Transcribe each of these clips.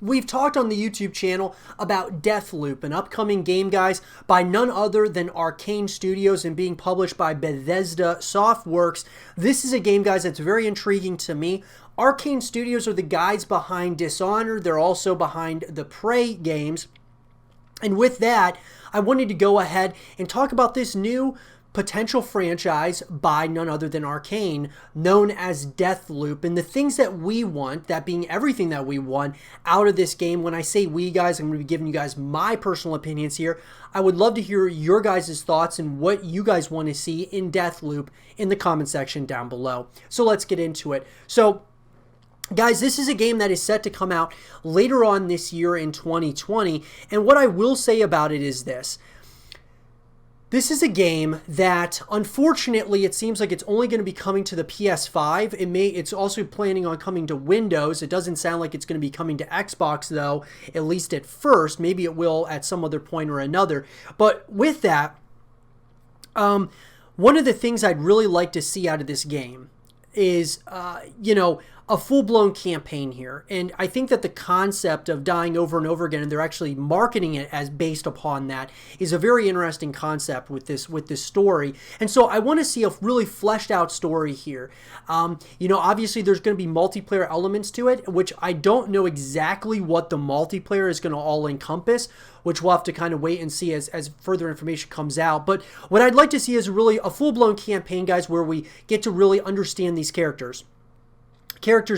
We've talked on the YouTube channel about Deathloop, an upcoming game, guys, by none other than Arcane Studios and being published by Bethesda Softworks. This is a game, guys, that's very intriguing to me. Arcane Studios are the guys behind Dishonored. They're also behind the Prey games. And with that, I wanted to go ahead and talk about this new potential franchise by none other than Arcane, known as Deathloop, and the things that we want, that being everything that we want out of this game. When I say we, guys, I'm going to be giving you guys my personal opinions here. I would love to hear your guys' thoughts and what you guys want to see in Deathloop in the comment section down below. So let's get into it. So guys, this is a game that is set to come out later on this year in 2020, and what I will say about it is this. This is a game that, unfortunately, it seems like it's only going to be coming to the PS5. It's also planning on coming to Windows. It doesn't sound like it's going to be coming to Xbox, though, at least at first. Maybe it will at some other point or another. But with that, one of the things I'd really like to see out of this game is, a full-blown campaign here. And I think that the concept of dying over and over again, and they're actually marketing it as based upon that, is a very interesting concept with this story. And so I want to see a really fleshed out story here. Obviously there's going to be multiplayer elements to it, which I don't know exactly what the multiplayer is going to all encompass, which we'll have to kind of wait and see as further information comes out. But what I'd like to see is really a full-blown campaign, guys, where we get to really understand these characters.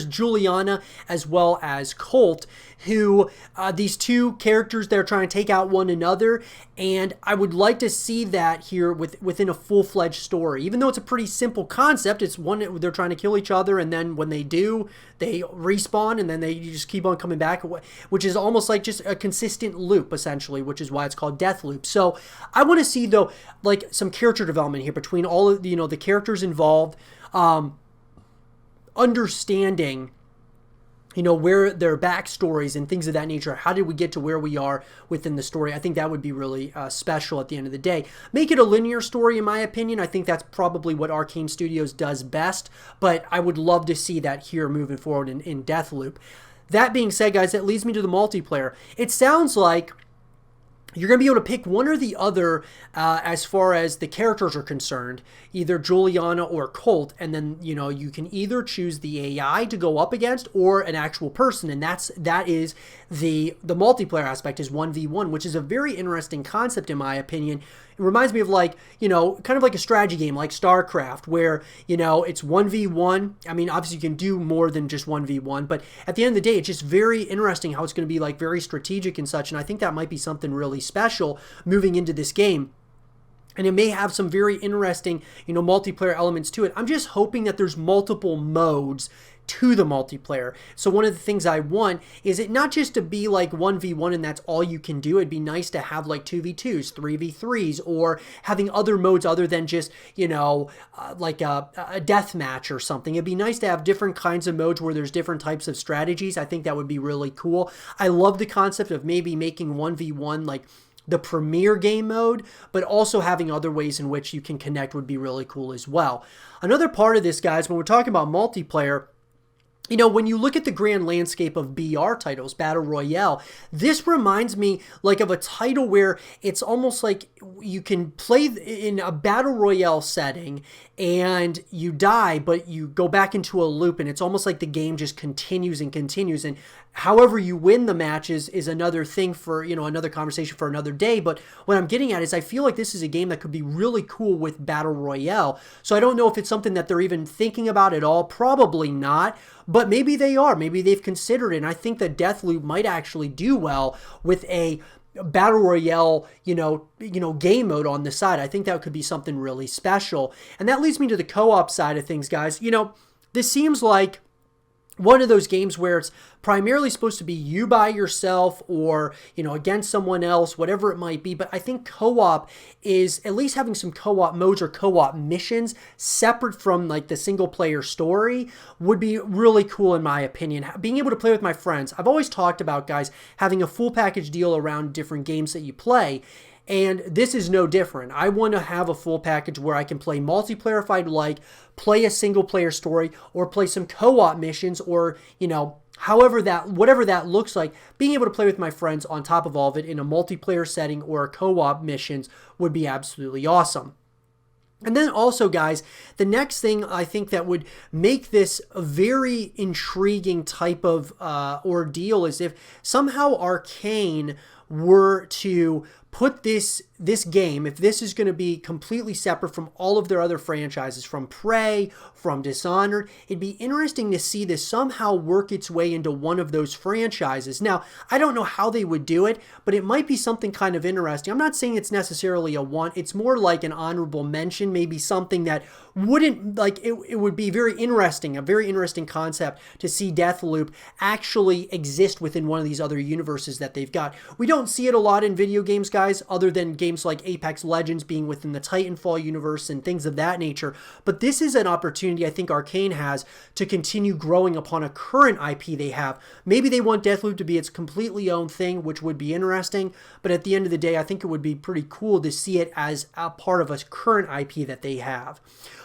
Juliana as well as Colt, who these two characters, they're trying to take out one another, and I would like to see that here within a full-fledged story. Even though it's a pretty simple concept, it's one they're trying to kill each other, and then when they do, they respawn, and then they just keep on coming back, which is almost like just a consistent loop, essentially, which is why it's called Deathloop. So I want to see, though, like some character development here between all of the characters involved. Understanding, where their backstories and things of that nature. How did we get to where we are within the story? I think that would be really special at the end of the day. Make it a linear story, in my opinion. I think that's probably what Arcane Studios does best, but I would love to see that here moving forward in Deathloop. That being said, guys, that leads me to the multiplayer. It sounds like you're going to be able to pick one or the other as far as the characters are concerned, either Juliana or Colt, and then, you can either choose the AI to go up against or an actual person, and that is the multiplayer aspect is 1v1, which is a very interesting concept in my opinion. It reminds me of kind of like a strategy game like StarCraft where, it's 1v1. I mean, obviously you can do more than just 1v1, but at the end of the day, it's just very interesting how it's going to be like very strategic and such, and I think that might be something really special moving into this game. And it may have some very interesting, multiplayer elements to it. I'm just hoping that there's multiple modes to the multiplayer. So one of the things I want is it not just to be like 1v1 and that's all you can do. It'd be nice to have like 2v2s, 3v3s, or having other modes other than just, like a death match or something. It'd be nice to have different kinds of modes where there's different types of strategies. I think that would be really cool. I love the concept of maybe making 1v1 like the premier game mode, but also having other ways in which you can connect would be really cool as well. Another part of this, guys, when we're talking about multiplayer, when you look at the grand landscape of BR titles, Battle Royale, this reminds me like of a title where it's almost like you can play in a Battle Royale setting and you die, but you go back into a loop and it's almost like the game just continues and continues. And however you win the matches is another thing for, another conversation for another day. But what I'm getting at is I feel like this is a game that could be really cool with Battle Royale. So I don't know if it's something that they're even thinking about at all. Probably not. But maybe they are. Maybe they've considered it. And I think that Deathloop might actually do well with a Battle Royale, game mode on the side. I think that could be something really special. And that leads me to the co-op side of things, guys. This seems like one of those games where it's primarily supposed to be you by yourself or, against someone else, whatever it might be. But I think co-op is at least having some co-op modes or co-op missions separate from like the single player story would be really cool in my opinion. Being able to play with my friends. I've always talked about, guys, having a full package deal around different games that you play. And this is no different. I want to have a full package where I can play multiplayer if I'd like, play a single player story, or play some co-op missions, or, However, whatever that looks like, being able to play with my friends on top of all of it in a multiplayer setting or co-op missions would be absolutely awesome. And then also, guys, the next thing I think that would make this a very intriguing type of ordeal is if somehow Arcane were to put this game, if this is going to be completely separate from all of their other franchises, from Prey, from Dishonored, it'd be interesting to see this somehow work its way into one of those franchises. Now, I don't know how they would do it, but it might be something kind of interesting. I'm not saying it's necessarily a want, it's more like an honorable mention, maybe something that wouldn't, like, it would be very interesting, a very interesting concept to see Deathloop actually exist within one of these other universes that they've got. We don't see it a lot in video games, guys, other than games like Apex Legends being within the Titanfall universe and things of that nature. But this is an opportunity I think Arcane has to continue growing upon a current IP they have. Maybe they want Deathloop to be its completely own thing, which would be interesting. But at the end of the day, I think it would be pretty cool to see it as a part of a current IP that they have.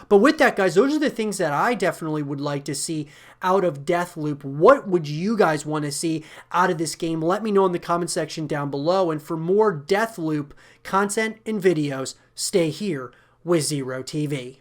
But with that, guys, those are the things that I definitely would like to see out of Deathloop. What would you guys want to see out of this game? Let me know in the comment section down below. And for more Deathloop content and videos, stay here with Zero TV.